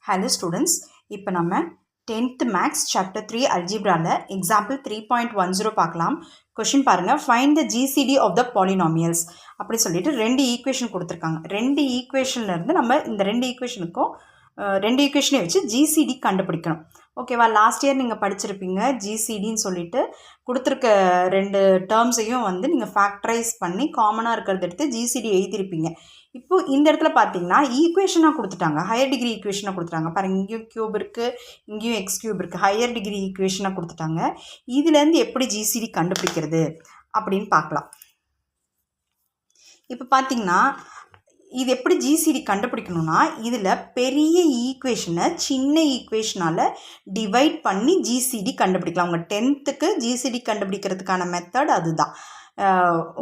Hello students, இப்போ நம்ம 10th Max Chapter 3 Algebraல Example 3.10 பார்க்கலாம். Question பாருங்க, find the GCD of the polynomials அப்படி சொல்லிட்டு ரெண்டு ஈக்குவேஷன் கொடுத்துருக்காங்க. ரெண்டு ஈக்குவேஷன்ல இருந்து நம்ம இந்த ரெண்டு ஈக்குவேஷனுக்கும் ரெண்டு ஈக்குவேஷனை வச்சு ஜிசிடி கண்டுபிடிக்கணும். ஓகேவா, லாஸ்ட் இயர் நீங்கள் படிச்சிருப்பீங்க. ஜிசிடின்னு சொல்லிட்டு கொடுத்துருக்க ரெண்டு டேர்ம்ஸையும் வந்து நீங்கள் ஃபேக்டரைஸ் பண்ணி காமனாக இருக்கிறத எடுத்து ஜிசிடி எழுதியிருப்பீங்க. இப்போது இந்த இடத்துல பார்த்தீங்கன்னா ஈக்குவேஷனாக கொடுத்துட்டாங்க, ஹையர் டிகிரி ஈக்குவேஷனாக கொடுத்துட்டாங்க. பாருங்கள், இங்கேயும் க்யூப் இருக்குது, இங்கேயும் எக்ஸ் க்யூப் இருக்குது, ஹையர் டிகிரி ஈக்குவேஷனாக கொடுத்துட்டாங்க. இதுலேருந்து எப்படி ஜிசிடி கண்டுபிடிக்கிறது அப்படின்னு பார்க்கலாம். இப்போ பார்த்தீங்கன்னா இது எப்படி ஜிசிடி கண்டுபிடிக்கணும்னா, இதில் பெரிய ஈக்குவேஷனை சின்ன ஈக்குவேஷனால் டிவைட் பண்ணி ஜிசிடி கண்டுபிடிக்கலாம். உங்கள் 10th ஜிசிடி கண்டுபிடிக்கிறதுக்கான மெத்தட் அதுதான்,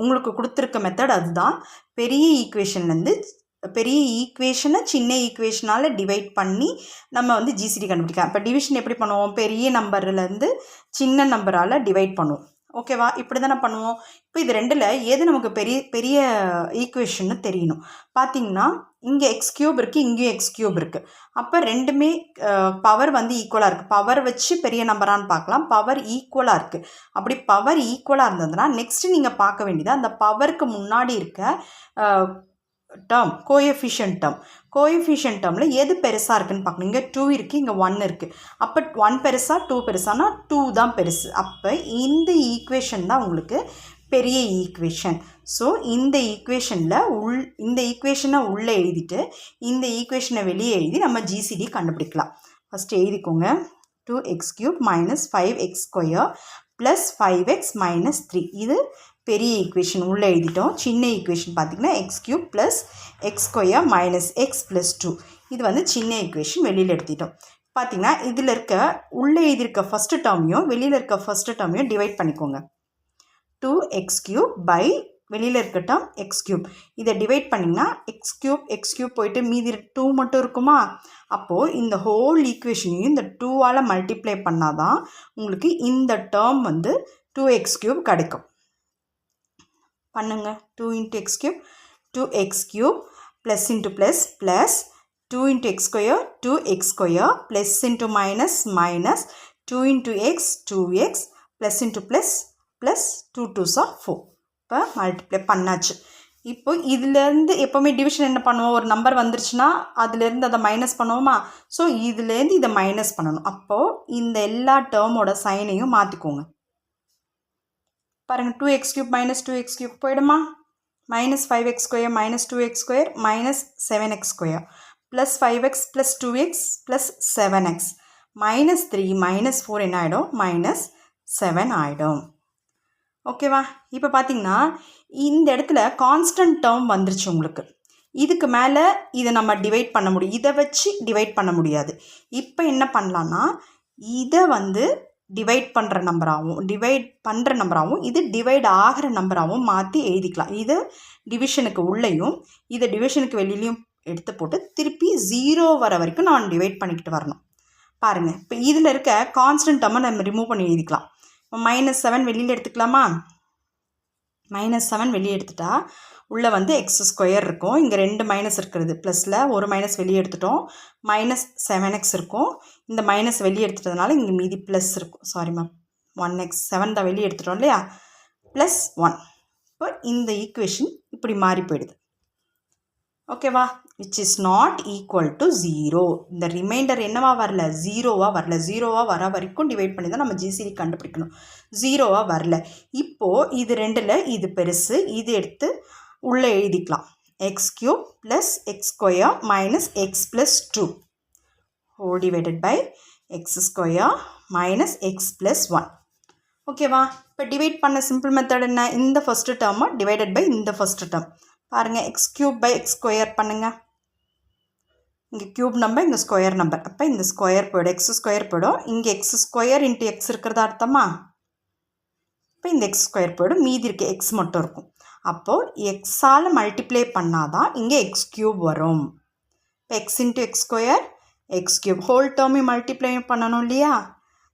உங்களுக்கு கொடுத்துருக்க மெத்தட் அதுதான். பெரிய ஈக்குவேஷன்லேருந்து பெரிய ஈக்குவேஷனை சின்ன ஈக்குவேஷனால் டிவைட் பண்ணி நம்ம வந்து ஜிசிடி கண்டுபிடிக்கலாம். இப்போ டிவிஷன் எப்படி பண்ணுவோம், பெரிய நம்பர்லேருந்து சின்ன நம்பரால் டிவைட் பண்ணுவோம். ஓகேவா, இப்படி தானே பண்ணுவோம். இப்போ இது ரெண்டில் எது நமக்கு பெரிய ஈக்குவேஷன்னு தெரியணும். பார்த்தீங்கன்னா இங்கே எக்ஸ் க்யூப் இருக்குது, இங்கேயும் எக்ஸ் க்யூப் இருக்குது. அப்போ ரெண்டுமே பவர் வந்து ஈக்குவலாக இருக்குது. பவர் வச்சு பெரிய நம்பரான்னு பார்க்கலாம். பவர் ஈக்குவலாக இருக்குது. அப்படி பவர் ஈக்குவலாக இருந்ததுன்னா நெக்ஸ்ட்டு நீங்கள் பார்க்க வேண்டியது அந்த பவருக்கு முன்னாடி இருக்க டேர்ம், கோஎஃபிஷியன்ட் டேர்மில் எது பெருசாக இருக்குதுன்னு பார்க்கணும். இங்கே 2 இருக்குது, இங்கே 1 இருக்குது. அப்போ 1 பெருசா 2 பெருசானா 2 தான் பெருசு. அப்போ இந்த ஈக்குவேஷன் தான் உங்களுக்கு பெரிய ஈக்குவேஷன். ஸோ இந்த ஈக்குவேஷனை உள்ளே எழுதிட்டு இந்த ஈக்குவேஷனை வெளியே எழுதி நம்ம ஜிசிடி கண்டுபிடிக்கலாம். ஃபஸ்ட்டு எழுதிக்கோங்க. 2x³ - 5x² + 5x - 3. இது பெரிய ஈக்குவேஷன் உள்ளே எழுதிட்டோம். சின்ன ஈக்குவேஷன் பார்த்திங்கன்னா x³ + x² - x + 2. இது வந்து சின்ன ஈக்குவேஷன் வெளியில் எடுத்துட்டோம். பார்த்திங்கன்னா இதில் இருக்க உள்ளே எழுதியிருக்க ஃபஸ்ட்டு டேர்மையும் வெளியில் இருக்க ஃபஸ்ட்டு டேர்மையும் டிவைட் பண்ணிக்கோங்க. 2x³ வெளியில் இருக்க டேர்ம் x³. இதை டிவைட் பண்ணிங்கன்னா x³ போயிட்டு மீதி 2 மட்டும் இருக்குமா. அப்போது இந்த ஹோல் ஈக்குவேஷனையும் இந்த 2ஆல் மல்டிப்ளை பண்ணால் தான் உங்களுக்கு இந்த டேர்ம் வந்து 2x³ கிடைக்கும். பண்ணுங்க. 2 × x³ 2x³ plus into plus plus 2 × x², 2x² plus into minus minus 2 × x 2x plus into plus plus 2 2s are 4. இப்போ மல்டிப்ளை பண்ணாச்சு. இப்போ இதுலேருந்து எப்போவுமே டிவிஷன் என்ன பண்ணுவோம், ஒரு நம்பர் வந்துருச்சுன்னா அதுலேருந்து அதை மைனஸ் பண்ணுவோமா. ஸோ இதுலேருந்து இதை மைனஸ் பண்ணணும். அப்போது இந்த எல்லா டேர்மோட சைனையும் மாற்றிக்கோங்க. பாருங்கள், 2x³ - 2x³ போயிடுமா. -5x² - 2x² - 7x² plus 5x + 2x + 7x -3 - 4 என்ன ஆகிடும், -7 ஆகிடும். ஓகேவா. இப்போ பார்த்தீங்கன்னா இந்த இடத்துல கான்ஸ்டன்ட் டேர்ம் வந்துருச்சு உங்களுக்கு. இதுக்கு மேலே இதை நம்ம டிவைட் பண்ண முடியும், இதை வச்சு டிவைட் பண்ண முடியாது. இப்போ என்ன பண்ணலான்னா இதை வந்து டிவைட் பண்ணுற நம்பராகவும் இது டிவைட் ஆகிற நம்பராகவும் மாற்றி எழுதிக்கலாம். இது டிவிஷனுக்கு உள்ளேயும் இதை டிவிஷனுக்கு வெளியிலையும் எடுத்து போட்டு திருப்பி 0 வர வரைக்கும் நான் டிவைட் பண்ணிக்கிட்டு வரணும். பாருங்கள், இப்போ இதில் இருக்க கான்ஸ்டன்ட் டேர்மை நம்ம ரிமூவ் பண்ணி எழுதிக்கலாம். -7 வெளியில் எடுத்துக்கலாமா. -7 வெளியே எடுத்துட்டா உள்ளே வந்து x² இருக்கும். இங்கே 2 மைனஸ் இருக்கிறது, ப்ளஸில் ஒரு மைனஸ் வெளியே எடுத்துட்டோம். -7x இருக்கும். இந்த மைனஸ் வெளியே எடுத்துட்டதுனால இங்கே மீதி ப்ளஸ் இருக்கும். சாரி மேம், 1x 7 தான் வெளியே எடுத்துட்டோம் இல்லையா, +1. இப்போ இந்த ஈக்குவேஷன் இப்படி மாறி போயிடுது. ஓகேவா, which is not equal to 0. இந்த ரிமைண்டர் என்னவா வரல, 0வாக வரல. 0வாக வர வரைக்கும் டிவைட் பண்ணி தான் நம்ம ஜிசிடி கண்டுபிடிக்கணும். 0வாக வரல. இப்போது இது ரெண்டில் இது பெருசு, இது எடுத்து உள்ளே எழுதிக்கலாம். x³ + x² - x + 2 whole divided by x² - x + 1. ஓகேவா. இப்போ டிவைட் பண்ண சிம்பிள் மெத்தட் என்ன, இந்த ஃபஸ்ட்டு டேர்மை டிவைடட் பை இந்த ஃபஸ்ட்டு டேர்ம். பாருங்கள், x³ / x² பண்ணுங்கள். இங்கே க்யூப் நம்பர், இங்கே ஸ்கொயர் நம்பர். அப்போ இந்த ஸ்கொயர் போய்டும், x² போய்டும். இங்கே x² × x இருக்கிறதா அர்த்தமா. இப்போ இந்த x² போய்டும், மீதி இருக்க x மட்டும் இருக்கும். அப்போது எக்ஸால் மல்டிப்ளை பண்ணால் தான் இங்கே x³ வரும். இப்போ x × x² x³ ஹோல் டேர்மை மல்டிப்ளை பண்ணணும் இல்லையா.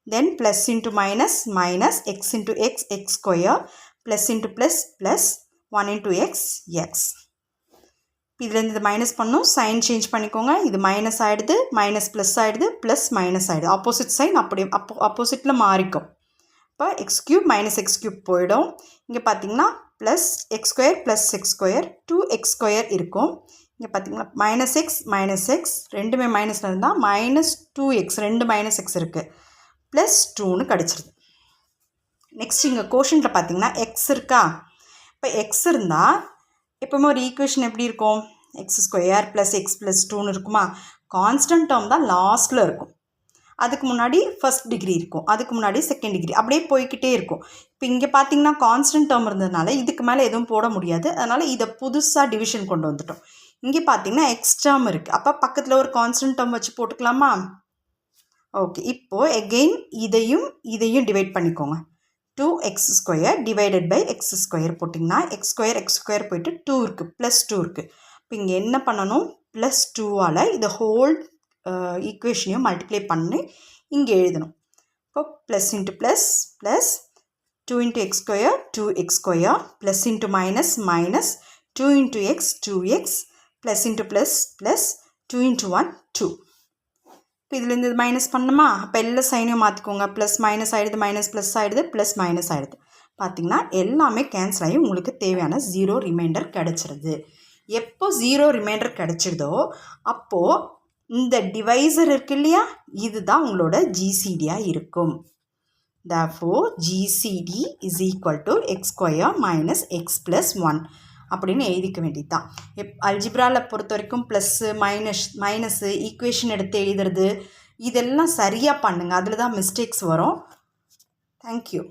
தென் plus into minus minus x × x x² plus into plus plus 1 × x x. இதுலேருந்து இது மைனஸ் பண்ணணும், சைன் சேஞ்ச் பண்ணிக்கோங்க. இது மைனஸ் ஆகிடுது, மைனஸ் ப்ளஸ் ஆகிடுது, ப்ளஸ் மைனஸ் ஆகிடுது. ஆப்போசிட் சைன் அப்படியே ஆப்போசிட்டில் மாறிக்கும். இப்போ X cube minus X cube போயிடும். இங்கே பார்த்தீங்கன்னா plus X square plus X square 2x square இருக்கும். இங்கே பார்த்தீங்கன்னா மைனஸ் எக்ஸ் ரெண்டுமே மைனஸில் இருந்தால் -2x, ரெண்டு மைனஸ் எக்ஸ் இருக்குது, ப்ளஸ் 2ன்னு கிடச்சிருது. நெக்ஸ்ட் இங்கே கோஷன்ட்டில் பார்த்தீங்கன்னா எக்ஸ் இருக்கா. இப்போ எக்ஸ் இருந்தால் எப்போவுமே ஒரு ஈக்குவேஷன் எப்படி இருக்கும், x square plus x plus 2ன்னு இருக்குமா. கான்ஸ்டன்ட் டேர்ம் தான் லாஸ்ட்டில் இருக்கும். அதுக்கு முன்னாடி ஃபர்ஸ்ட் டிகிரி இருக்கும், அதுக்கு முன்னாடி செகண்ட் டிகிரி, அப்படியே போய்கிட்டே இருக்கும். இப்போ இங்கே பார்த்தீங்கன்னா கான்ஸ்டன்ட் டேர்ம் இருந்ததுனால இதுக்கு மேலே எதுவும் போட முடியாது. அதனால் இதை புதுசாக டிவிஷன் கொண்டு வந்துட்டோம். இங்கே பார்த்தீங்கன்னா எக்ஸ் டேர்ம் இருக்குது. அப்போ பக்கத்தில் ஒரு கான்ஸ்டன்ட் டேர்ம் வச்சு போட்டுக்கலாமா. ஓகே, இப்போது எகெயின் இதையும் டிவைட் பண்ணிக்கோங்க. 2x square divided by x square போட்டிங்கன்னா எக்ஸ் ஸ்கொயர் போயிட்டு 2 இருக்குது, ப்ளஸ் 2 இருக்குது. இப்போ இங்கே என்ன பண்ணணும், ப்ளஸ் 2ஆல் இதை ஹோல் ஈக்குவேஷனையும் மல்டிப்ளை பண்ணி இங்கே எழுதணும். இப்போ plus into plus plus 2 into X square 2x square plus into minus 2 into X 2x plus into plus plus 2 into 1 2. இப்போ இதுலேருந்து இது மைனஸ் பண்ணணுமா. அப்போ எல்லா சைனையும் மாற்றிக்கோங்க. ப்ளஸ் மைனஸ் ஆகிடுது, மைனஸ் ப்ளஸ் ஆகிடுது, ப்ளஸ் மைனஸ் ஆகிடுது. பார்த்திங்கன்னா எல்லாமே கேன்சல் ஆகி உங்களுக்கு தேவையான 0 ரிமைண்டர் கிடச்சிருது. எப்போ 0 ரிமைண்டர் கிடச்சிடுதோ அப்போது இந்த டிவைசர் இருக்கு இல்லையா, இதுதான் உங்களோட ஜிசிடியாக இருக்கும். therefore GCD is equal to x square minus x plus 1 அப்படின்னு எழுதிக்க வேண்டியது தான். அல்ஜிப்ராவில் பொறுத்த வரைக்கும் ப்ளஸ்ஸு மைனஸு ஈக்குவேஷன் எடுத்து எழுதுறது இதெல்லாம் சரியாக பண்ணுங்கள். அதில் தான் மிஸ்டேக்ஸ் வரும். தேங்க்யூ.